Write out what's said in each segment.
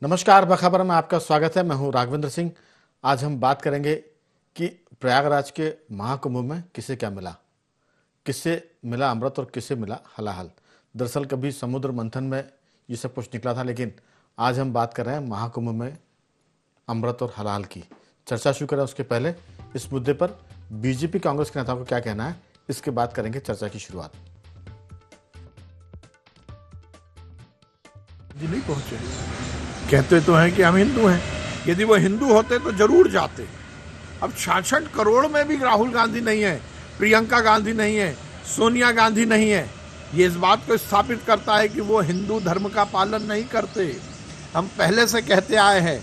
नमस्कार, बखबर में आपका स्वागत है। मैं हूं राघवेंद्र सिंह। आज हम बात करेंगे कि प्रयागराज के महाकुंभ में किसे क्या मिला, किससे मिला अमृत और किसे मिला हलाहल। दरअसल कभी समुद्र मंथन में ये सब कुछ निकला था, लेकिन आज हम बात कर रहे हैं महाकुंभ में अमृत और हलाहल की। चर्चा शुरू करें उसके पहले इस मुद्दे पर बीजेपी कांग्रेस के नेताओं को क्या कहना है, इसके बाद करेंगे चर्चा की शुरुआत। जी नहीं पहुंचे। कहते तो हैं कि हम हिंदू हैं, यदि वो हिंदू होते तो जरूर जाते। अब 66 करोड़ में भी राहुल गांधी नहीं है, प्रियंका गांधी नहीं है, सोनिया गांधी नहीं है। ये इस बात को स्थापित करता है कि वो हिंदू धर्म का पालन नहीं करते। हम पहले से कहते आए हैं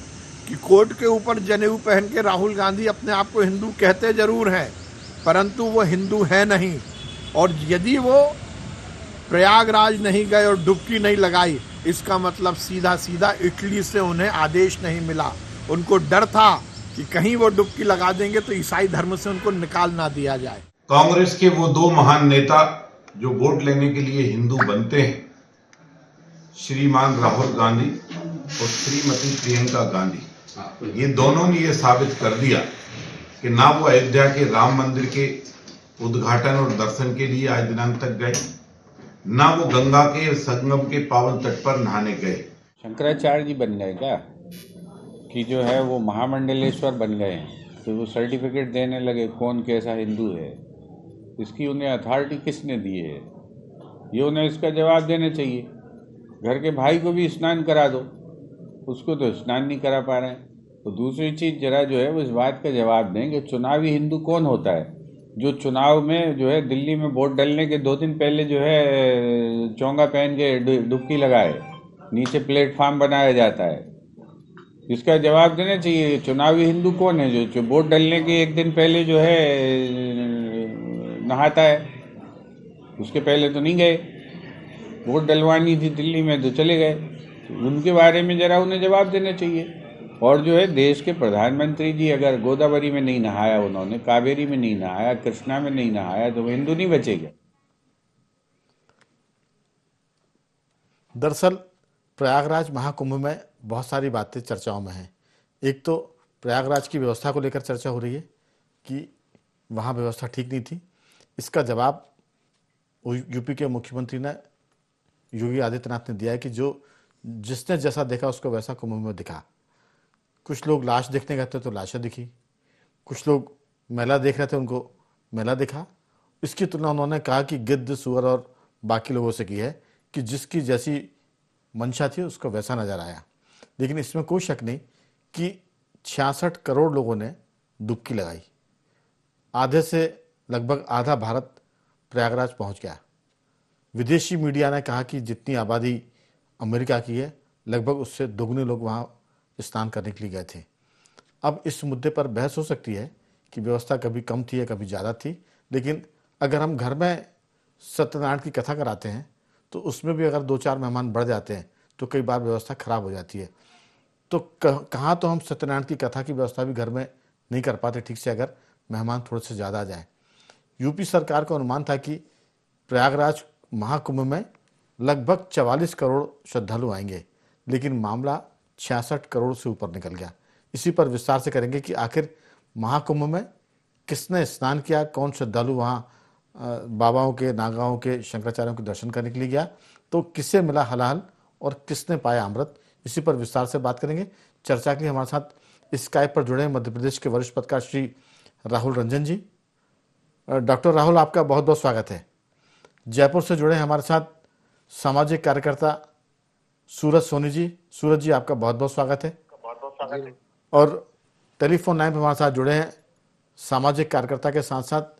कि कोर्ट के ऊपर जनेऊ पहन के राहुल गांधी अपने आप को हिंदू कहते जरूर हैं, परंतु वो हिंदू है नहीं। और यदि वो प्रयागराज नहीं गए और डुबकी नहीं लगाई, इसका मतलब सीधा सीधा इटली से उन्हें आदेश नहीं मिला। उनको डर था कि कहीं वो डुबकी लगा देंगे तो ईसाई धर्म से उनको निकाल ना दिया जाए। कांग्रेस के वो दो महान नेता जो वोट लेने के लिए हिंदू बनते हैं, श्रीमान राहुल गांधी और श्रीमती प्रियंका गांधी, ये दोनों ने ये साबित कर दिया कि ना वो अयोध्या के राम मंदिर के उद्घाटन और दर्शन के लिए आज दिनांक तक गए, ना वो गंगा के संगम के पावन तट पर नहाने गए। शंकराचार्य जी बन गए क्या कि जो है वो महामंडलेश्वर बन गए हैं, तो वो सर्टिफिकेट देने लगे कौन कैसा हिंदू है। इसकी उन्हें अथॉरिटी किसने दी है, ये उन्हें इसका जवाब देना चाहिए। घर के भाई को भी स्नान करा दो, उसको तो स्नान नहीं करा पा रहे हैं। तो दूसरी चीज़ जरा जो है वो इस बात का जवाब दें कि चुनावी हिंदू कौन होता है, जो चुनाव में जो है दिल्ली में वोट डालने के 2 दिन पहले जो है चोंगा पहन के डुबकी लगाए, नीचे प्लेटफार्म बनाया जाता है। इसका जवाब देना चाहिए। चुनावी हिंदू कौन है जो वोट डालने के 1 दिन पहले जो है नहाता है। उसके पहले तो नहीं गए, वोट डलवानी थी दिल्ली में तो चले गए। तो उनके बारे में जरा उन्हें जवाब देना चाहिए। और जो है देश के प्रधानमंत्री जी अगर गोदावरी में नहीं नहाया, उन्होंने कावेरी में नहीं नहाया, कृष्णा में नहीं नहाया, तो वो हिंदू नहीं बचेगा। दरअसल प्रयागराज महाकुंभ में बहुत सारी बातें चर्चाओं में हैं। एक तो प्रयागराज की व्यवस्था को लेकर चर्चा हो रही है कि वहाँ व्यवस्था ठीक नहीं थी। इसका जवाब यूपी के मुख्यमंत्री ने, योगी आदित्यनाथ ने दिया है कि जिसने जैसा देखा उसको वैसा कुंभ में दिखा। कुछ लोग लाश देखने गए थे तो लाशें दिखी, कुछ लोग मेला देख रहे थे उनको मेला दिखा। इसकी तुलना उन्होंने कहा कि गिद्ध, सुअर और बाकी लोगों से की है कि जिसकी जैसी मंशा थी उसको वैसा नजर आया। लेकिन इसमें कोई शक नहीं कि 66 करोड़ लोगों ने डुबकी लगाई। आधे से लगभग आधा भारत प्रयागराज पहुंच गया। विदेशी मीडिया ने कहा कि जितनी आबादी अमेरिका की है, लगभग उससे दोगुने लोग वहां स्नान करने के लिए गए थे। अब इस मुद्दे पर बहस हो सकती है कि व्यवस्था कभी कम थी या कभी ज़्यादा थी, लेकिन अगर हम घर में सत्यनारायण की कथा कराते हैं तो उसमें भी अगर 2-4 मेहमान बढ़ जाते हैं तो कई बार व्यवस्था खराब हो जाती है। तो कहाँ तो हम सत्यनारायण की कथा की व्यवस्था भी घर में नहीं कर पाते ठीक से अगर मेहमान थोड़े से ज़्यादा आ जाएँ। यूपी सरकार का अनुमान था कि प्रयागराज महाकुंभ में लगभग 44 करोड़ श्रद्धालु आएंगे, लेकिन मामला 66 करोड़ से ऊपर निकल गया। इसी पर विस्तार से करेंगे कि आखिर महाकुंभ में किसने स्नान किया, कौन श्रद्धालु वहाँ बाबाओं के, नागाओं के, शंकराचार्यों के दर्शन करने के लिए गया, तो किससे मिला हलाहल और किसने पाया अमृत। इसी पर विस्तार से बात करेंगे। चर्चा के लिए हमारे साथ स्काइप पर जुड़े हैं मध्य प्रदेश के वरिष्ठ पत्रकार श्री राहुल रंजन जी। डॉक्टर राहुल, आपका बहुत बहुत स्वागत है। जयपुर से जुड़े हैं हमारे साथ सामाजिक कार्यकर्ता सूरज सोनी जी। सूरज जी, आपका बहुत बहुत स्वागत है। और टेलीफोन लाइन पर हमारे साथ जुड़े हैं सामाजिक कार्यकर्ता के साथ साथ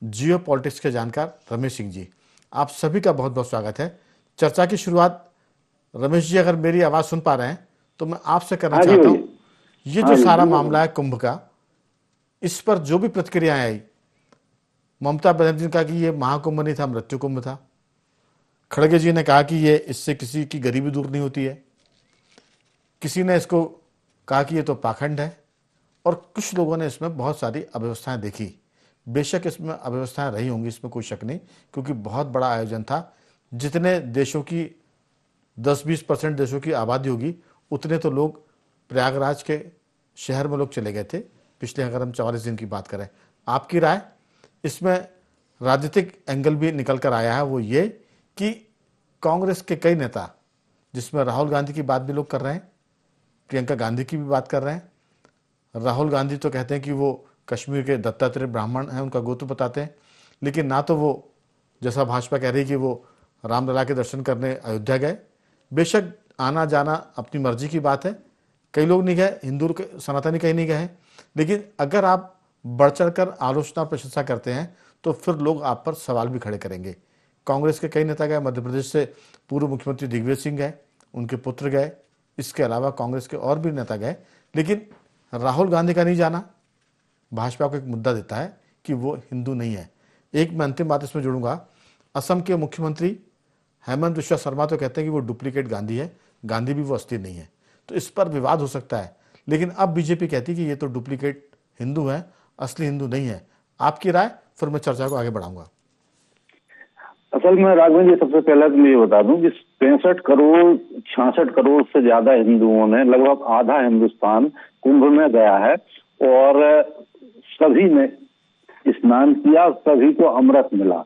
जियो पॉलिटिक्स के जानकार रमेश सिंह जी। आप सभी का बहुत बहुत स्वागत है। चर्चा की शुरुआत, रमेश जी अगर मेरी आवाज़ सुन पा रहे हैं तो मैं आपसे करना चाहता हूँ, ये जो सारा मामला है कुंभ का, इस पर जो भी प्रतिक्रियाएं आई, ममता बनर्जी ने कहा कि ये महाकुंभ नहीं था, मृत्यु कुंभ था। खड़गे जी ने कहा कि ये इससे किसी की गरीबी दूर नहीं होती है। किसी ने इसको कहा कि ये तो पाखंड है, और कुछ लोगों ने इसमें बहुत सारी अव्यवस्थाएं देखी। बेशक इसमें अव्यवस्थाएं रही होंगी, इसमें कोई शक नहीं, क्योंकि बहुत बड़ा आयोजन था। जितने देशों की 10-20% देशों की आबादी होगी उतने तो लोग प्रयागराज के शहर में लोग चले गए थे पिछले, अगर हम 44 दिन की बात करें। आपकी राय इसमें? राजनीतिक एंगल भी निकल कर आया है, वो ये कि कांग्रेस के कई नेता, जिसमें राहुल गांधी की बात भी लोग कर रहे हैं, प्रियंका गांधी की भी बात कर रहे हैं। राहुल गांधी तो कहते हैं कि वो कश्मीर के दत्तात्रेय ब्राह्मण हैं, उनका गोत्र बताते हैं, लेकिन ना तो वो, जैसा भाजपा कह रही है कि वो रामलला के दर्शन करने अयोध्या गए। बेशक आना जाना अपनी मर्जी की बात है, कई लोग नहीं गए, हिंदू सनातनी कहीं नहीं गए, लेकिन अगर आप बढ़ चढ़ कर आलोचना प्रशंसा करते हैं तो फिर लोग आप पर सवाल भी खड़े करेंगे। कांग्रेस के कई नेता गए, मध्य प्रदेश से पूर्व मुख्यमंत्री दिग्विजय सिंह गए, उनके पुत्र गए, इसके अलावा कांग्रेस के और भी नेता गए, लेकिन राहुल गांधी का नहीं जाना भाजपा को एक मुद्दा देता है कि वो हिंदू नहीं है। एक मैं अंतिम बात इसमें जोड़ूंगा, असम के मुख्यमंत्री हेमंत बिश्वा शर्मा तो कहते हैं कि वो डुप्लीकेट गांधी है, गांधी भी वो असली नहीं है, तो इस पर विवाद हो सकता है। लेकिन अब बीजेपी कहती है कि ये तो डुप्लीकेट हिंदू है, असली हिंदू नहीं है। आपकी राय, फिर मैं चर्चा को आगे बढ़ाऊंगा। असल में राघवन जी, सबसे पहले तो मैं ये बता दूं कि 65 करोड़ 66 करोड़ से ज्यादा हिंदुओं ने, लगभग आधा हिंदुस्तान कुंभ में गया है और सभी ने स्नान किया, सभी को अमृत मिला,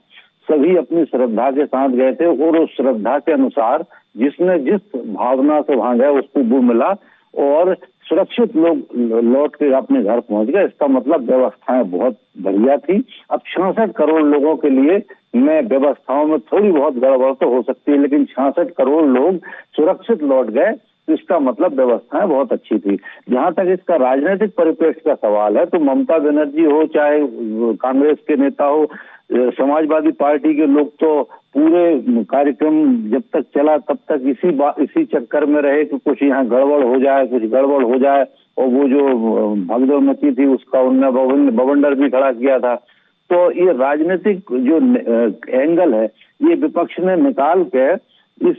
सभी अपनी श्रद्धा के साथ गए थे और उस श्रद्धा के अनुसार जिसने जिस भावना से वहां गया उसको वो मिला और सुरक्षित लोग लौट के अपने घर पहुंच गए। इसका मतलब व्यवस्थाएं बहुत बढ़िया थी। अब 66 करोड़ लोगों के लिए में व्यवस्थाओं में थोड़ी बहुत गड़बड़ तो हो सकती है, लेकिन 66 करोड़ लोग सुरक्षित लौट गए, तो इसका मतलब व्यवस्थाएं बहुत अच्छी थी। जहां तक इसका राजनीतिक परिप्रेक्ष्य का सवाल है, तो ममता बनर्जी हो, चाहे कांग्रेस के नेता हो, समाजवादी पार्टी के लोग तो पूरे कार्यक्रम जब तक चला तब तक इसी चक्कर में रहे कि कुछ यहाँ गड़बड़ हो जाए, कुछ गड़बड़ हो जाए, और वो जो भगदड़ मची थी उसका उन्होंने बवंडर भी खड़ा किया था। तो ये राजनीतिक जो एंगल है ये विपक्ष ने निकाल के इस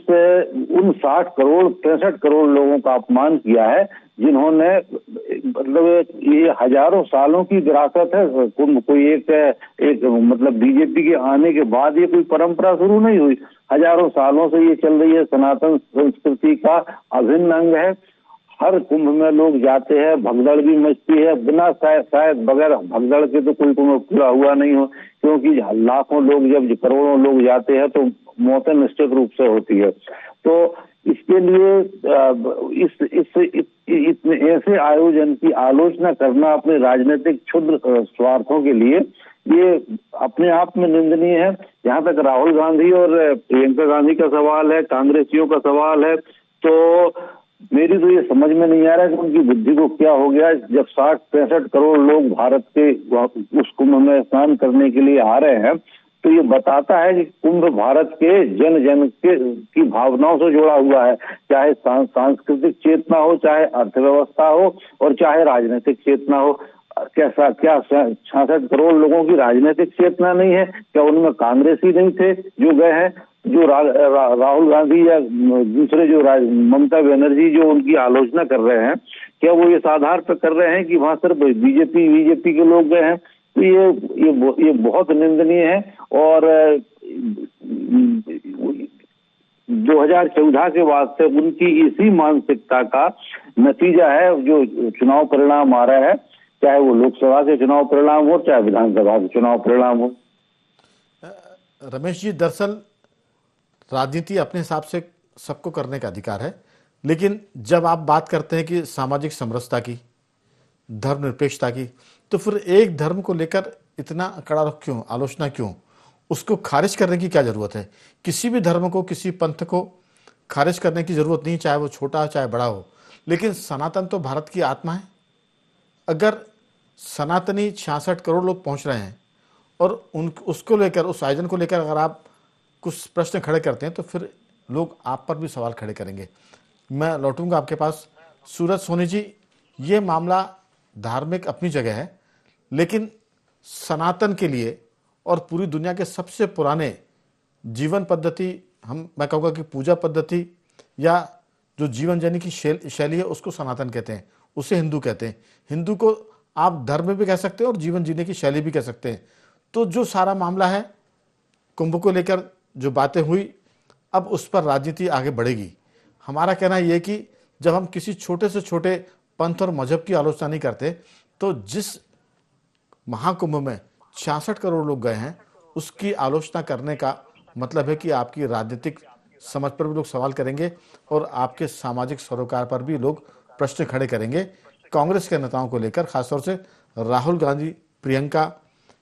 उन 65 करोड़ लोगों का अपमान किया है, जिन्होंने, मतलब ये हजारों सालों की विरासत है कुंभ, कोई एक मतलब बीजेपी के आने के बाद ये कोई परंपरा शुरू नहीं हुई, हजारों सालों से ये चल रही है, सनातन संस्कृति का अभिन्न अंग है। हर कुंभ में लोग जाते हैं, भगदड़ भी मचती है, बिना शायद बगैर भगदड़ के तो कोई कुंभ पूरा हुआ नहीं हो, क्योंकि लाखों लोग जब करोड़ों लोग जाते हैं तो मौतें निश्चित रूप से होती है। तो इसके लिए इतने ऐसे आयोजन की आलोचना करना अपने राजनीतिक क्षुद्र स्वार्थों के लिए, ये अपने आप में निंदनीय है। जहां तक राहुल गांधी और प्रियंका गांधी का सवाल है, कांग्रेसियों का सवाल है, तो मेरी तो ये समझ में नहीं आ रहा है कि उनकी बुद्धि को क्या हो गया। जब 60-65 करोड़ लोग भारत के उस कुंभ में स्नान करने के लिए आ रहे हैं, तो ये बताता है कि कुंभ भारत के जन जन की भावनाओं से जुड़ा हुआ है, चाहे सांस्कृतिक चेतना हो, चाहे अर्थव्यवस्था हो और चाहे राजनीतिक चेतना हो। क्या 66 करोड़ लोगों की राजनीतिक चेतना नहीं है? क्या उनमें कांग्रेसी नहीं थे जो गए हैं? जो राहुल गांधी या दूसरे जो ममता बनर्जी जो उनकी आलोचना कर रहे हैं, क्या वो इस आधार पर कर रहे हैं कि वहां सिर्फ बीजेपी के लोग गए हैं? तो ये बहुत निंदनीय है। और 2014 के बाद से उनकी इसी मानसिकता का नतीजा है जो चुनाव परिणाम आ रहा है, चाहे वो लोकसभा के चुनाव परिणाम हो, चाहे विधानसभा के चुनाव परिणाम हो। रमेश जी, दरअसल राजनीति अपने हिसाब से सबको करने का अधिकार है, लेकिन जब आप बात करते हैं कि सामाजिक समरसता की, धर्मनिरपेक्षता की, तो फिर एक धर्म को लेकर इतना कड़ा रुख क्यों, आलोचना क्यों? उसको खारिज करने की क्या जरूरत है? किसी भी धर्म को, किसी पंथ को खारिज करने की जरूरत नहीं, चाहे वो छोटा हो चाहे बड़ा हो, लेकिन सनातन तो भारत की आत्मा है। अगर सनातनी 66 करोड़ लोग पहुंच रहे हैं और उसको लेकर, उस आयोजन को लेकर अगर आप कुछ प्रश्न खड़े करते हैं तो फिर लोग आप पर भी सवाल खड़े करेंगे। मैं लौटूंगा आपके पास। सूरज सोनी जी, ये मामला धार्मिक अपनी जगह है, लेकिन सनातन के लिए और पूरी दुनिया के सबसे पुराने जीवन पद्धति, मैं कहूँगा कि पूजा पद्धति या जो जीवन जीने की शैली है, उसको सनातन कहते हैं, उसे हिंदू कहते हैं। हिंदू को आप धर्म भी कह सकते हैं और जीवन जीने की शैली भी कह सकते हैं। तो जो सारा मामला है कुंभ को लेकर जो बातें हुई, अब उस पर राजनीति आगे बढ़ेगी। हमारा कहना यह कि जब हम किसी छोटे से छोटे पंथ और मजहब की आलोचना नहीं करते, तो जिस महाकुंभ में 66 करोड़ लोग गए हैं उसकी आलोचना करने का मतलब है कि आपकी राजनीतिक समझ पर भी लोग सवाल करेंगे और आपके सामाजिक सरोकार पर भी लोग प्रश्न खड़े करेंगे। कांग्रेस के नेताओं को लेकर, खासतौर से राहुल गांधी, प्रियंका,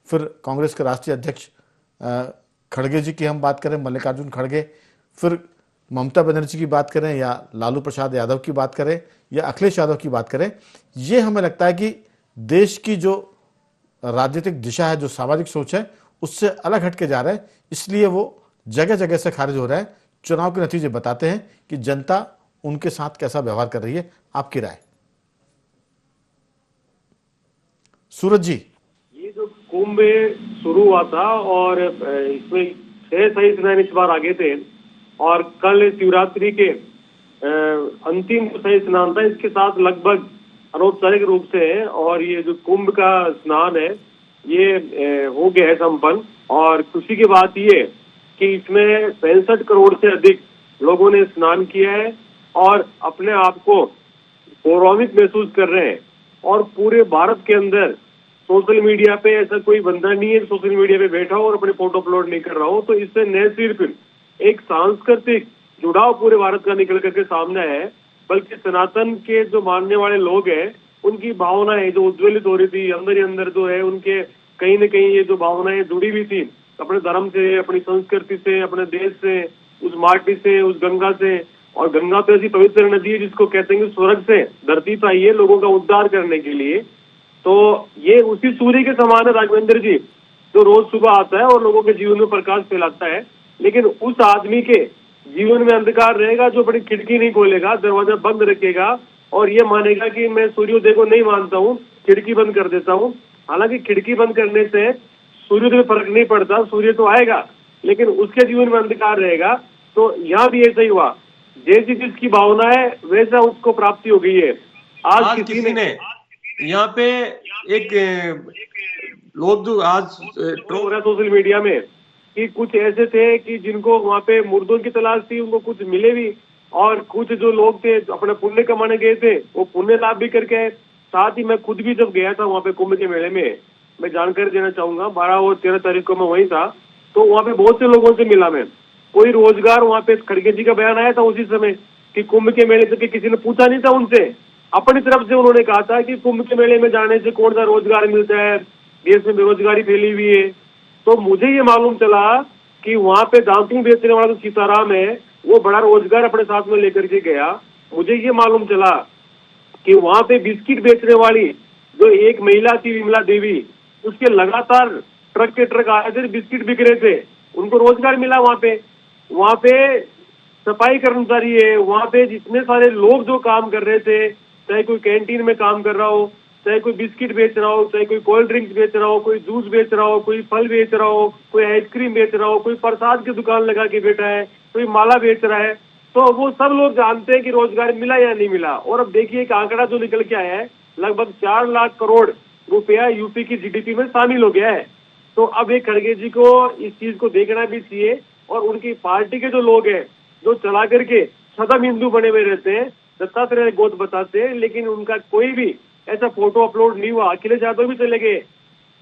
फिर कांग्रेस के राष्ट्रीय अध्यक्ष खड़गे जी की हम बात करें, मल्लिकार्जुन खड़गे, फिर ममता बनर्जी की बात करें या लालू प्रसाद यादव की बात करें या अखिलेश यादव की बात करें, ये हमें लगता है कि देश की जो राजनीतिक दिशा है, जो सामाजिक सोच है, उससे अलग हटके जा रहा है। इसलिए वो जगह जगह से खारिज हो रहा है। चुनाव के नतीजे बताते हैं कि जनता उनके साथ कैसा व्यवहार कर रही है। आपकी राय? सूरज जी, ये जो कुंभ शुरू हुआ था और इसमें 6 सही स्नान इस बार आगे थे और कल शिवरात्रि के अंतिम सही स्नान था। इसके साथ लगभग अनौपचारिक रूप से और ये जो कुंभ का स्नान है ये हो गया है संपन्न। और खुशी की बात ये कि इसमें 65 करोड़ से अधिक लोगों ने स्नान किया है और अपने आप को गौरवान्वित महसूस कर रहे हैं। और पूरे भारत के अंदर सोशल मीडिया पे ऐसा कोई बंदा नहीं है सोशल मीडिया पे बैठा हो और अपने फोटो अपलोड नहीं कर रहा हो। तो इससे न सिर्फ एक सांस्कृतिक जुड़ाव पूरे भारत का निकल करके सामने है, बल्कि सनातन के जो मानने वाले लोग हैं उनकी भावनाएं जो उज्ज्वलित हो रही थी अंदर ही अंदर, जो है उनके कहीं न कहीं ये जो भावनाएं जुड़ी हुई थी अपने धर्म से, अपनी संस्कृति से, अपने देश से, उस माटी से, उस गंगा से। और गंगा तो ऐसी पवित्र नदी है जिसको कहते हैं कि स्वर्ग से धरती पर आई है लोगों का उद्धार करने के लिए। तो ये उसी सूर्य के समान है राघवेंद्र जी, जो रोज सुबह आता है और लोगों के जीवन में प्रकाश फैलाता है। लेकिन उस आदमी के जीवन में अंधकार रहेगा जो अपनी खिड़की नहीं खोलेगा, दरवाजा बंद रखेगा और ये मानेगा कि मैं सूर्योदय को नहीं मानता हूँ, खिड़की बंद कर देता हूँ। हालांकि खिड़की बंद करने से सूर्योदय में फर्क नहीं पड़ता, सूर्य तो आएगा, लेकिन उसके जीवन में अंधकार रहेगा। तो यहाँ भी ऐसा ही हुआ, जैसी जिसकी भावना है वैसा उसको प्राप्ति हो गई है। आज किसी ने यहाँ पे एक लोग जो आज सोशल मीडिया में कि कुछ ऐसे थे कि जिनको वहाँ पे मुर्दों की तलाश थी, उनको कुछ मिले भी, और कुछ जो लोग थे अपने पुण्य कमाने गए थे वो पुण्य लाभ भी करके आए। साथ ही मैं खुद भी जब गया था वहाँ पे कुंभ के मेले में, मैं जानकारी देना चाहूंगा, 12 और 13 तारीख को मैं वहीं था। तो वहाँ पे बहुत से लोगों से मिला मैं, कोई रोजगार, वहाँ पे खड़गे जी का बयान आया था उसी समय कि कुंभ के मेले से किसी ने पूछा नहीं था उनसे, अपनी तरफ से उन्होंने कहा था कि कुंभ के मेले में जाने से कौन सा रोजगार मिलता है, देश में बेरोजगारी फैली हुई है। तो मुझे ये मालूम चला कि वहाँ पे दांतुन बेचने वाला जो सीताराम है वो बड़ा रोजगार अपने साथ में लेकर के गया। मुझे ये मालूम चला कि वहाँ पे बिस्किट बेचने वाली जो एक महिला थी विमला देवी, उसके लगातार ट्रक के ट्रक आए थे, बिस्किट बिक रहे थे, उनको रोजगार मिला। वहाँ पे सफाई कर्मचारी है, वहाँ पे जितने सारे लोग जो काम कर रहे थे, चाहे कोई कैंटीन में काम कर रहा हो, चाहे कोई बिस्किट बेच रहा हो, चाहे कोई कोल्ड ड्रिंक्स बेच रहा हो, कोई जूस बेच रहा हो, कोई फल बेच रहा हो, कोई आइसक्रीम बेच रहा हो, कोई प्रसाद की दुकान लगा के बैठा है, कोई माला बेच रहा है, तो वो सब लोग जानते हैं कि रोजगार मिला या नहीं मिला। और अब देखिए एक आंकड़ा जो निकल के आया है, लगभग 4 लाख करोड़ रुपया यूपी की जीडीपी में शामिल हो गया है। तो अब एक खड़गे जी को इस चीज को देखना भी चाहिए और उनकी पार्टी के जो लोग हैं जो चला करके सदम हिंदू बने हुए रहते हैं, दत्तात्रेय गोद बताते हैं, लेकिन उनका कोई भी ऐसा फोटो अपलोड नहीं हुआ। अखिलेश यादव भी चले गए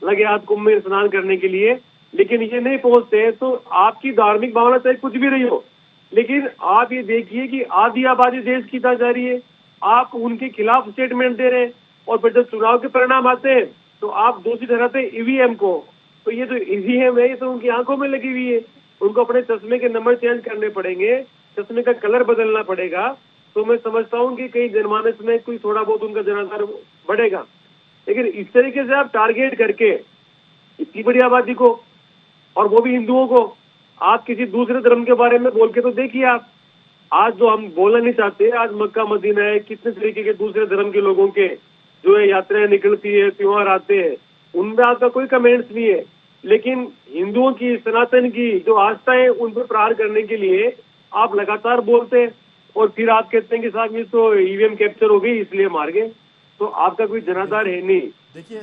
लगे हाथ कुंभ में स्नान करने के लिए, लेकिन ये नहीं पहुंचते। तो आपकी धार्मिक भावना चाहे कुछ भी रही हो, लेकिन आप ये देखिए कि आधी आबादी देश की जा रही है, आप उनके खिलाफ स्टेटमेंट दे रहे हैं और फिर जब चुनाव के परिणाम आते हैं तो आप दोषी ठहराते ईवीएम को। तो ये जो ईवीएम है ये तो उनकी आंखों में लगी हुई है, उनको अपने चश्मे के नंबर चेंज करने पड़ेंगे, चश्मे का कलर बदलना पड़ेगा। तो मैं समझता हूँ कि कहीं जनमानस में कोई थोड़ा बहुत उनका जनाधार बढ़ेगा। लेकिन इस तरीके से आप टारगेट करके इतनी बड़ी आबादी को, और वो भी हिंदुओं को, आप किसी दूसरे धर्म के बारे में बोल के तो देखिए। आप आज जो हम बोलना नहीं चाहते, आज मक्का मदीना है, कितने तरीके के दूसरे धर्म के लोगों के जो है यात्राएं निकलती है, त्योहार आते हैं, उनमें आपका कोई कमेंट्स नहीं है। लेकिन हिंदुओं की, सनातन की जो आस्था है उन पर प्रहार करने के लिए आप लगातार बोलते हैं और फिर आप कहते हैं कि साहब ये तो ईवीएम कैप्चर हो गई इसलिए मार गए। तो आपका कोई जनाधार है नहीं,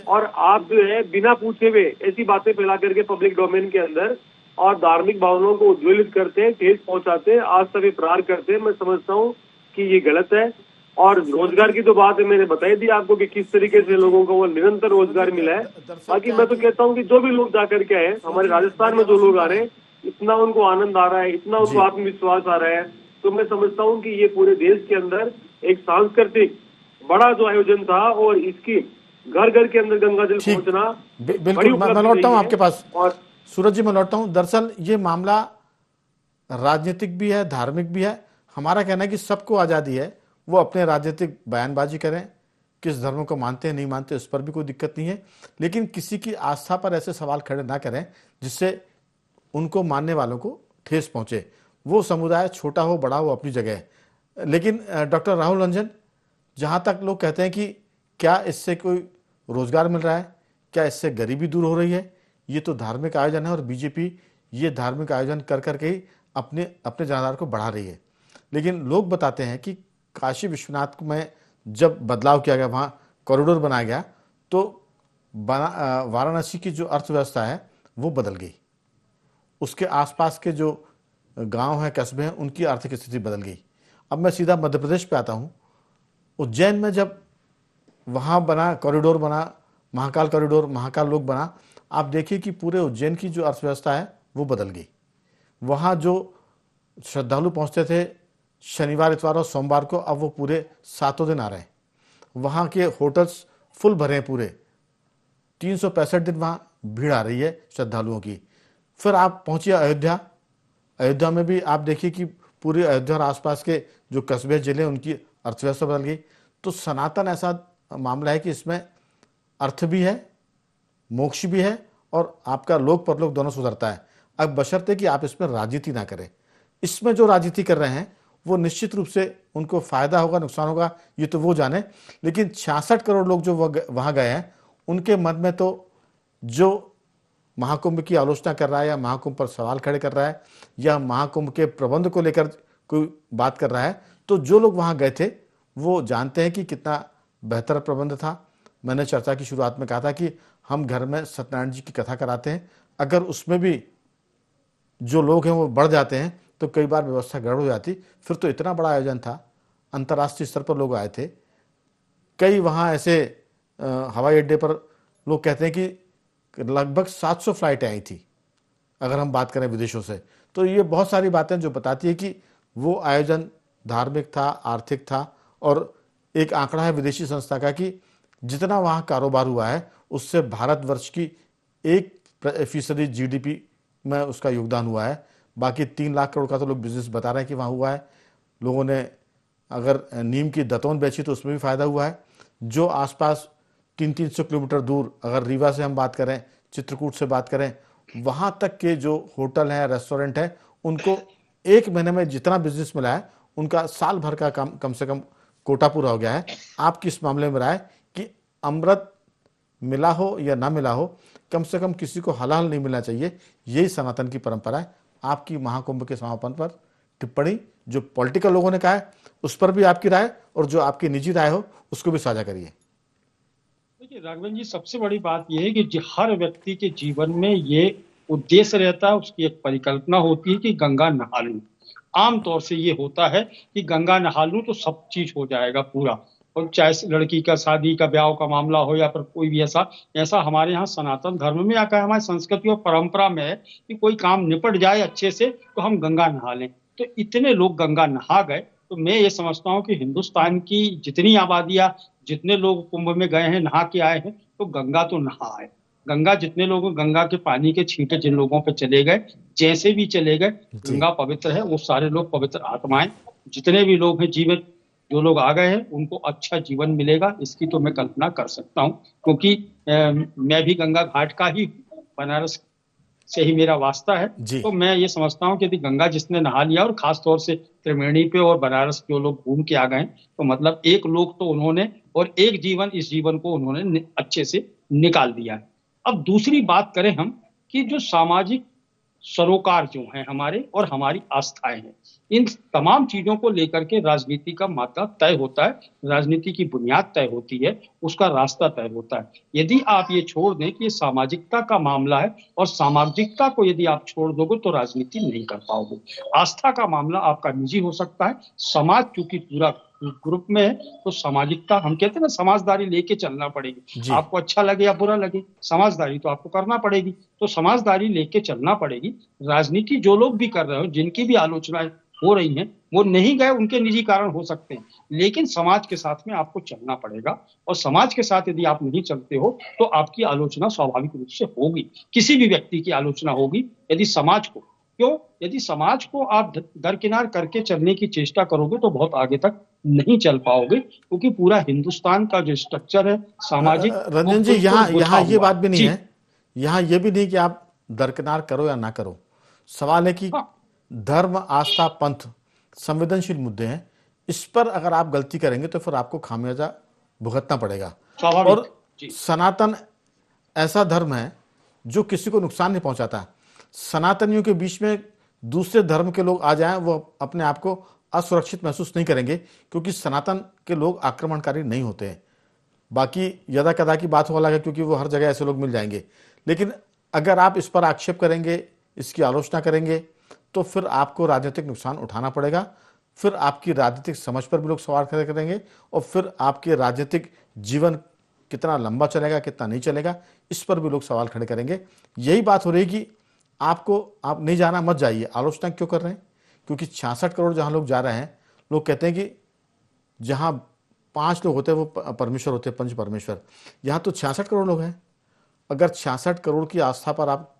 और आप जो है बिना पूछे हुए ऐसी बातें फैला करके पब्लिक डोमेन के अंदर और धार्मिक भावनाओं को उज्ज्वलित करते हैं, ठेस पहुंचाते हैं, आस्था पे प्रहार करते हैं। मैं समझता हूँ कि ये गलत है और रोजगार की तो बात है, मैंने बताई दी आपको कि किस तरीके से लोगों को वो निरंतर रोजगार मिला है। बाकी मैं तो कहता हूँ कि जो भी लोग जाकर के आए, हमारे राजस्थान में जो लोग आ रहे हैं, इतना उनको आनंद आ रहा है, इतना उनको आत्मविश्वास आ रहा है, तो मैं समझता हूँ कि ये पूरे देश के अंदर एक सांस्कृतिक बड़ा जो आयोजन था और इसकी घर घर के अंदर गंगा जल पहुंचना बिल्कुल। मैं लौटता हूँ आपके पास और सूरज जी, मैं लौटता हूँ। दरअसल ये मामला राजनीतिक भी है, धार्मिक भी है। हमारा कहना है कि सबको आज़ादी है, वो अपने राजनीतिक बयानबाजी करें, किस धर्म को मानते हैं नहीं मानते उस पर भी कोई दिक्कत नहीं है, लेकिन किसी की आस्था पर ऐसे सवाल खड़े ना करें जिससे उनको मानने वालों को ठेस पहुंचे। वो समुदाय छोटा हो बड़ा हो अपनी जगह है। लेकिन डॉक्टर राहुल रंजन, जहाँ तक लोग कहते हैं कि क्या इससे कोई रोजगार मिल रहा है, क्या इससे गरीबी दूर हो रही है, ये तो धार्मिक आयोजन है और बीजेपी ये धार्मिक आयोजन कर करके ही अपने जनाधार को बढ़ा रही है। लेकिन लोग बताते हैं कि काशी विश्वनाथ में जब बदलाव किया गया, वहाँ कॉरिडोर बनाया गया, तो वाराणसी की जो अर्थव्यवस्था है वो बदल गई। उसके आसपास के जो गांव हैं, कस्बे हैं, उनकी आर्थिक स्थिति बदल गई। अब मैं सीधा मध्य प्रदेश पे आता हूँ। उज्जैन में जब वहाँ बना कॉरिडोर, बना महाकाल कॉरिडोर, महाकाल लोक बना, आप देखिए कि पूरे उज्जैन की जो अर्थव्यवस्था है वो बदल गई। वहाँ जो श्रद्धालु पहुँचते थे शनिवार, इतवार और सोमवार को, अब वो पूरे 7 दिन आ रहे हैं। वहाँ के होटल्स फुल भरे हैं, पूरे 365 दिन वहाँ भीड़ आ रही है श्रद्धालुओं की। फिर आप पहुँचिए अयोध्या। अयोध्या में भी आप देखिए कि पूरे अयोध्या और आसपास के जो कस्बे जिले, उनकी अर्थव्यवस्था बदल गई। तो सनातन ऐसा मामला है कि इसमें अर्थ भी है, मोक्ष भी है और आपका लोक परलोक दोनों सुधरता है। अब बशर्ते कि आप इसमें राजनीति ना करें। इसमें जो राजनीति कर रहे हैं वो निश्चित रूप से उनको फायदा होगा, नुकसान होगा, ये तो वो जाने। लेकिन 66 करोड़ लोग जो वहाँ गए हैं, उनके मन में तो जो महाकुंभ की आलोचना कर रहा है या महाकुंभ पर सवाल खड़े कर रहा है या महाकुंभ के प्रबंध को लेकर कोई बात कर रहा है, तो जो लोग वहाँ गए थे वो जानते हैं कि कितना बेहतर प्रबंध था। मैंने चर्चा की शुरुआत में कहा था कि हम घर में सत्यनारायण जी की कथा कराते हैं, अगर उसमें भी जो लोग हैं वो बढ़ जाते हैं तो कई बार व्यवस्था गड़बड़ हो जाती। फिर तो इतना बड़ा आयोजन था, अंतर्राष्ट्रीय स्तर पर लोग आए थे। कई वहाँ ऐसे हवाई अड्डे पर लोग कहते हैं कि लगभग 700 फ्लाइटें आई थी, अगर हम बात करें विदेशों से। तो ये बहुत सारी बातें जो बताती है कि वो आयोजन धार्मिक था, आर्थिक था। और एक आंकड़ा है विदेशी संस्था का कि जितना वहाँ कारोबार हुआ है उससे भारतवर्ष की 1% GDP में उसका योगदान हुआ है। बाकी 3 लाख करोड़ का तो लोग बिजनेस बता रहे हैं कि वहाँ हुआ है। लोगों ने अगर नीम की दतौन बेची तो उसमें भी फायदा हुआ है। जो आसपास 300-300 किलोमीटर दूर, अगर रीवा से हम बात करें, चित्रकूट से बात करें, वहाँ तक के जो होटल हैं, रेस्टोरेंट हैं, उनको 1 महीने में जितना बिजनेस मिला है उनका साल भर का कम से कम कोटा पूरा हो गया है। आपकी इस मामले में राय कि अमृत मिला हो या ना मिला हो, कम से कम किसी को हलाल नहीं मिलना चाहिए, यही सनातन की परंपरा है। आपकी महाकुंभ के समापन पर टिप्पणी जो पॉलिटिकल लोगों ने कहा है उस पर भी आपकी राय, और जो आपकी निजी राय हो उसको भी साझा करिए। देखिए राघवन जी, सबसे बड़ी बात यह है कि हर व्यक्ति के जीवन में ये उद्देश्य रहता है, उसकी एक परिकल्पना होती है कि गंगा नहा लूं। आमतौर से ये होता है कि गंगा नहा लूं तो सब चीज हो जाएगा पूरा, और चाहे लड़की का शादी का ब्याह का मामला हो या फिर कोई भी ऐसा हमारे यहाँ सनातन धर्म में या कहा हमारी संस्कृति और परंपरा में है कि कोई काम निपट जाए अच्छे से तो हम गंगा नहा लें। तो इतने लोग गंगा नहा गए, तो मैं ये समझता हूँ कि हिंदुस्तान की जितनी आबादियां, जितने लोग कुंभ में गए हैं, नहा के आए हैं, तो गंगा तो नहा आए। गंगा जितने लोग, गंगा के पानी के छींटे जिन लोगों पे चले गए, जैसे भी चले गए, गंगा पवित्र है, वो सारे लोग पवित्र आत्माएं। जितने भी लोग हैं जीवित, जो लोग आ गए हैं, उनको अच्छा जीवन मिलेगा, इसकी तो मैं कल्पना कर सकता हूँ। क्योंकि मैं भी गंगा घाट का ही, बनारस से ही मेरा वास्ता है। तो मैं ये समझता हूँ कि यदि गंगा जिसने नहा लिया, और खास तौर से त्रिवेणी पे और बनारस जो लोग घूम के आ गए, तो मतलब एक लोग तो उन्होंने, और एक जीवन, इस जीवन को उन्होंने अच्छे से निकाल दिया है। अब दूसरी बात करें हम कि जो सामाजिक सरोकार जो हैं हमारे और हमारी आस्थाएं हैं, इन तमाम चीजों को लेकर के राजनीति का मार्ग तय होता है, राजनीति की बुनियाद तय होती है, उसका रास्ता तय होता है। यदि आप ये छोड़ दें कि ये सामाजिकता का मामला है और सामाजिकता को यदि आप छोड़ दोगे तो राजनीति नहीं कर पाओगे। आस्था का मामला आपका निजी हो सकता है, समाज चूंकि पूरा ग्रुप में है तो सामाजिकता, हम कहते हैं ना, समझदारी लेके चलना पड़ेगी। आपको अच्छा लगे या बुरा लगे, समझदारी तो आपको करना पड़ेगी, तो समझदारी लेके चलना पड़ेगी। राजनीति जो लोग भी कर रहे हो, जिनकी भी आलोचनाएं हो रही हैं, वो नहीं गए, उनके निजी कारण हो सकते हैं, लेकिन समाज के साथ में आपको चलना पड़ेगा। और समाज के साथ यदि आप नहीं चलते हो तो आपकी आलोचना स्वाभाविक रूप से होगी, किसी भी व्यक्ति की आलोचना होगी। यदि समाज को यदि समाज को आप दरकिनार करके चलने की चेष्टा करोगे तो बहुत आगे तक नहीं चल पाओगे, क्योंकि पूरा हिंदुस्तान का जो स्ट्रक्चर है सामाजिक, रंजन जी, यहाँ ये बात भी नहीं है, यहाँ ये भी नहीं कि आप दरकिनार करो या ना करो। सवाल है कि धर्म, आस्था, पंथ संवेदनशील मुद्दे हैं, इस पर अगर आप गलती करेंगे तो फिर आपको खामियाजा भुगतना पड़ेगा। और सनातन ऐसा धर्म है जो किसी को नुकसान नहीं पहुंचाता। सनातनियों के बीच में दूसरे धर्म के लोग आ जाएं, वो अपने आप को असुरक्षित महसूस नहीं करेंगे, क्योंकि सनातन के लोग आक्रमणकारी नहीं होते हैं। बाकी यदा कदा की बात हो अलग है, क्योंकि वो हर जगह ऐसे लोग मिल जाएंगे। लेकिन अगर आप इस पर आक्षेप करेंगे, इसकी आलोचना करेंगे, तो फिर आपको राजनीतिक नुकसान उठाना पड़ेगा। फिर आपकी राजनीतिक समझ पर भी लोग सवाल खड़े करेंगे, और फिर आपके राजनीतिक जीवन कितना लंबा चलेगा, कितना नहीं चलेगा, इस पर भी लोग सवाल खड़े करेंगे। यही बात हो रही कि आप नहीं जाना, मत जाइए। आलोचना क्यों कर रहे हैं? क्योंकि 66 करोड़ जहां लोग जा रहे हैं, लोग कहते हैं कि जहां 5 लोग होते हैं वो परमेश्वर होते हैं, पंच परमेश्वर। यहां तो 66 करोड़ लोग हैं। अगर 66 करोड़ की आस्था पर आप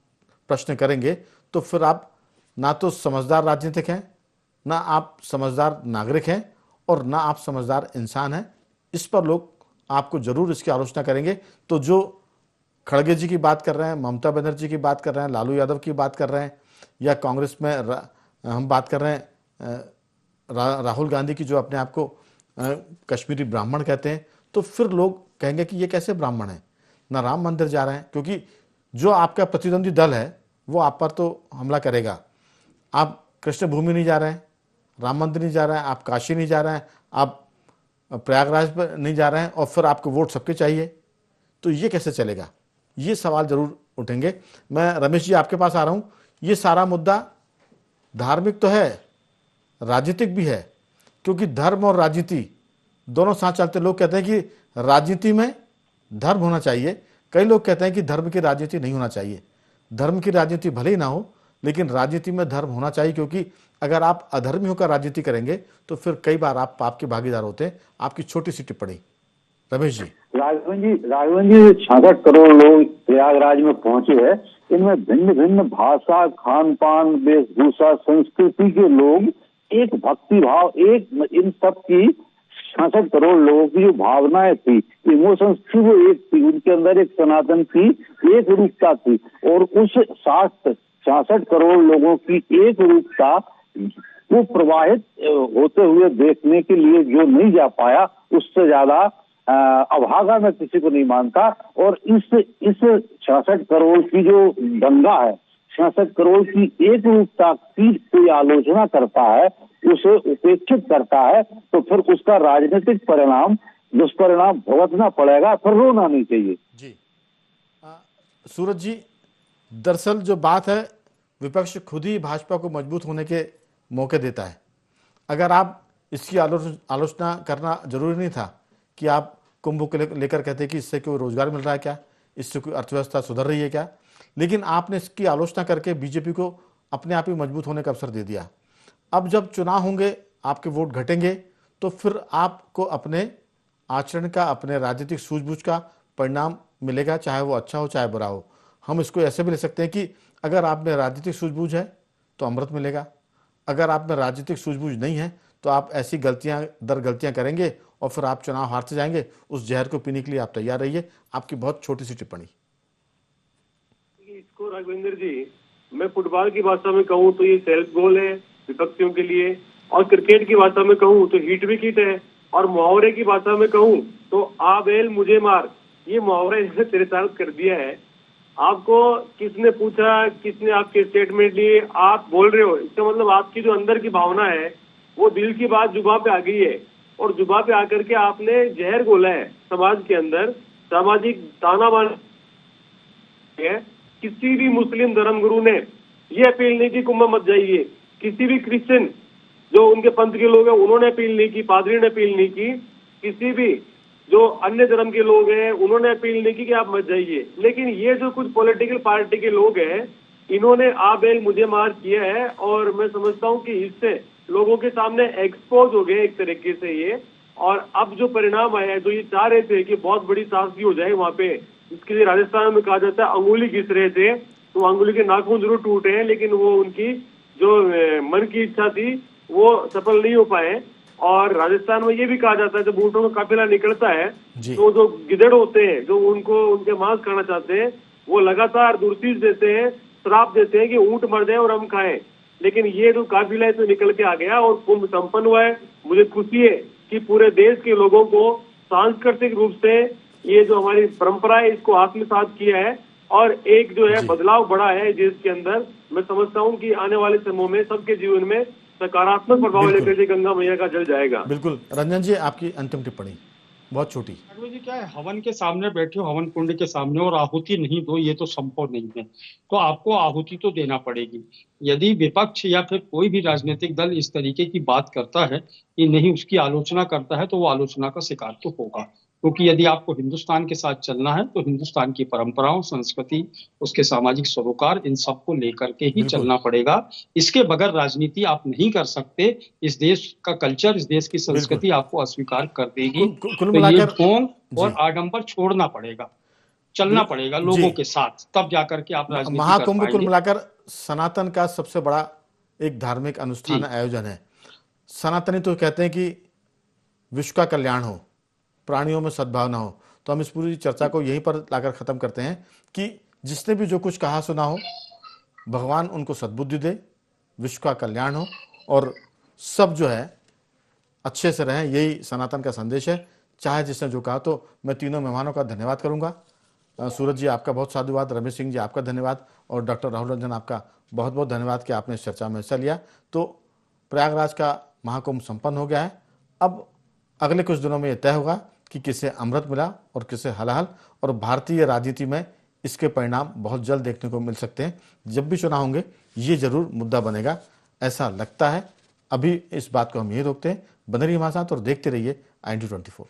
प्रश्न करेंगे तो फिर आप ना तो समझदार राजनीतिक हैं, ना आप समझदार नागरिक हैं, और ना आप समझदार इंसान हैं। इस पर लोग आपको जरूर इसकी आलोचना करेंगे। तो जो खड़गे जी की बात कर रहे हैं, ममता बनर्जी की बात कर रहे हैं, लालू यादव की बात कर रहे हैं, या कांग्रेस में हम बात कर रहे हैं राहुल गांधी की, जो अपने आप को कश्मीरी ब्राह्मण कहते हैं, तो फिर लोग कहेंगे कि ये कैसे ब्राह्मण है, ना राम मंदिर जा रहे हैं। क्योंकि जो आपका प्रतिद्वंदी दल है वो आप पर तो हमला करेगा। आप कृष्ण भूमि नहीं जा रहे हैं, राम मंदिर नहीं जा रहे हैं, आप काशी नहीं जा रहे हैं, आप प्रयागराज पर नहीं जा रहे हैं, और फिर आपको वोट सबके चाहिए, तो ये कैसे चलेगा? ये सवाल जरूर उठेंगे। मैं रमेश जी आपके पास आ रहा हूं। ये सारा मुद्दा धार्मिक तो है, राजनीतिक भी है, क्योंकि धर्म और राजनीति दोनों साथ चलते। लोग कहते हैं कि राजनीति में धर्म होना चाहिए, कई लोग कहते हैं कि धर्म की राजनीति नहीं होना चाहिए। धर्म की राजनीति भले ही ना हो, लेकिन राजनीति में धर्म होना चाहिए, क्योंकि अगर आप अधर्मी होकर राजनीति करेंगे तो फिर कई बार आप पाप के भागीदार होते हैं। आपकी छोटी सी टिप्पणी रमेश जी। राघवन जी 66 करोड़ लोग प्रयागराज में पहुंचे हैं। इनमें भिन्न भिन्न भाषा, खान पान, वेशभूषा, संस्कृति के लोग, एक भक्ति भाव, एक इन सब की 66 करोड़ लोगों की जो भावनाएं थी, इमोशंस थी, वो एक थी। उनके अंदर एक सनातन की एक रूपता थी, और उस 66 करोड़ लोगों की एक रूपता वो प्रवाहित होते हुए देखने के लिए जो नहीं जा पाया, उससे ज्यादा अभागा मैं किसी को नहीं मानता। और इस 66 करोड़ की जो दंगा है, 66 करोड़ की एक रूपता की कोई आलोचना करता है, उसे उपेक्षित करता है, तो फिर उसका राजनीतिक परिणाम, दुष्परिणाम भुगतना पड़ेगा, फिर रोना नहीं चाहिए। जी सूरज जी, दरअसल जो बात है, विपक्ष खुद ही भाजपा को मजबूत होने के मौके देता है। अगर आप इसकी आलोचना करना जरूरी नहीं था कि आप कुंभ को लेकर कहते कि इससे कोई रोजगार मिल रहा है क्या, इससे कोई अर्थव्यवस्था सुधर रही है क्या, लेकिन आपने इसकी आलोचना करके बीजेपी को अपने आप ही मजबूत होने का अवसर दे दिया। अब जब चुनाव होंगे, आपके वोट घटेंगे, तो फिर आपको अपने आचरण का, अपने राजनीतिक सूझबूझ का परिणाम मिलेगा, चाहे वो अच्छा हो चाहे बुरा हो। हम इसको ऐसे भी ले सकते हैं कि अगर आप में राजनीतिक सूझबूझ है तो अमृत मिलेगा, अगर आप में राजनीतिक सूझबूझ नहीं है तो आप ऐसी गलतियां दर गलतियां करेंगे और फिर आप चुनाव हारते जाएंगे। उस जहर को पीने के लिए आप तैयार रहिए। आपकी बहुत छोटी सी टिप्पणी। इसको राघवेंद्र जी, मैं फुटबॉल की भाषा में कहूँ तो ये सेल्फ गोल है विपक्षियों के लिए, और क्रिकेट की भाषा में कहूँ तो हिट विकेट है, और मुहावरे की भाषा में कहूँ तो आ बैल मुझे मार, ये मुहावरा इन्होंने 13 कर दिया है। आपको किसने पूछा, किसने आपके स्टेटमेंट लिए, आप बोल रहे हो, इसका मतलब आपकी जो अंदर की भावना है वो दिल की बात जुबान पे आ गई है, और जुबान पे आकर के आपने जहर घोला है समाज के अंदर, सामाजिक ताना बाना है। किसी भी मुस्लिम धर्मगुरु ने ये अपील नहीं की कुंभ मत जाइए, किसी भी क्रिश्चियन जो उनके पंथ के लोग हैं उन्होंने अपील नहीं की, पादरी ने अपील नहीं की, किसी भी जो अन्य धर्म के लोग हैं उन्होंने अपील नहीं की कि आप मत जाइए। लेकिन ये जो कुछ पॉलिटिकल पार्टी के लोग हैं इन्होंने आ बैल मुझे मार किया है, और मैं समझता हूँ कि इससे लोगों के सामने एक्सपोज हो गए एक तरीके से ये। और अब जो परिणाम आया है, जो ये चाह रहे थे कि बहुत बड़ी त्रासदी हो जाए वहां पे, इसके लिए राजस्थान में कहा जाता है अंगुली घिस रहे थे, तो अंगुली के नाखून जरूर टूटे हैं, लेकिन वो उनकी जो मन की इच्छा थी वो सफल नहीं हो पाए। और राजस्थान में ये भी कहा जाता है जब ऊँटों का काफिला निकलता है तो जो गिदड़ होते हैं जो उनको उनके मांस खाना चाहते हैं वो लगातार दुर्सीज देते हैं, श्राप देते हैं कि ऊँट मर जाए और हम खाएं। लेकिन ये जो काफिला है तो निकल के आ गया और कुंभ संपन्न हुआ है। मुझे खुशी है कि पूरे देश के लोगों को सांस्कृतिक रूप से ये जो हमारी परंपरा है इसको आत्मसात किया है, और एक जो है बदलाव बड़ा है देश के अंदर। मैं समझता हूँ कि आने वाले समय में सबके जीवन में सकारात्मक प्रभाव लेकर के गंगा मैया का जल जाएगा। बिल्कुल। रंजन जी, आपकी अंतिम टिप्पणी बहुत छोटी। जी क्या है, हवन के सामने बैठे हो, हवन कुंड के सामने, और आहुति नहीं दो ये तो संभव नहीं है, तो आपको आहुति तो देना पड़ेगी। यदि विपक्ष या फिर कोई भी राजनीतिक दल इस तरीके की बात करता है कि नहीं उसकी आलोचना करता है तो वो आलोचना का शिकार तो होगा, क्योंकि यदि आपको हिंदुस्तान के साथ चलना है तो हिंदुस्तान की परंपराओं, संस्कृति, उसके सामाजिक सरोकार, इन सबको लेकर के ही चलना पड़ेगा। इसके बगैर राजनीति आप नहीं कर सकते। इस देश का कल्चर, इस देश की संस्कृति आपको अस्वीकार कर देगी। कुल तो ये ढोंग और आडंबर छोड़ना पड़ेगा, चलना पड़ेगा लोगों के साथ, तब जाकर के आप राजनीति कर महाकुंभ पाएंगे। कुल मिलाकर सनातन का सबसे बड़ा एक धार्मिक अनुष्ठान आयोजन है। सनातनी तो कहते हैं कि विश्व का कल्याण हो, प्राणियों में सद्भावना हो। तो हम इस पूरी चर्चा को यहीं पर लाकर खत्म करते हैं कि जिसने भी जो कुछ कहा सुना हो, भगवान उनको सद्बुद्धि दे, विश्व का कल्याण हो और सब जो है अच्छे से रहें, यही सनातन का संदेश है। चाहे जिसने जो कहा। तो मैं तीनों मेहमानों का धन्यवाद करूंगा। सूरज जी आपका बहुत साधुवाद, रमेश सिंह जी आपका धन्यवाद, और डॉक्टर राहुल रंजन आपका बहुत बहुत धन्यवाद कि आपने इस चर्चा में हिस्सा लिया। तो प्रयागराज का महाकुंभ संपन्न हो गया है। अब अगले कुछ दिनों में यह तय होगा कि किसे अमृत मिला और किसे हलाहल, और भारतीय राजनीति में इसके परिणाम बहुत जल्द देखने को मिल सकते हैं। जब भी चुनाव होंगे ये जरूर मुद्दा बनेगा, ऐसा लगता है। अभी इस बात को हम यही रोकते हैं। बने रहिए हमारे साथ और देखते रहिए IND24।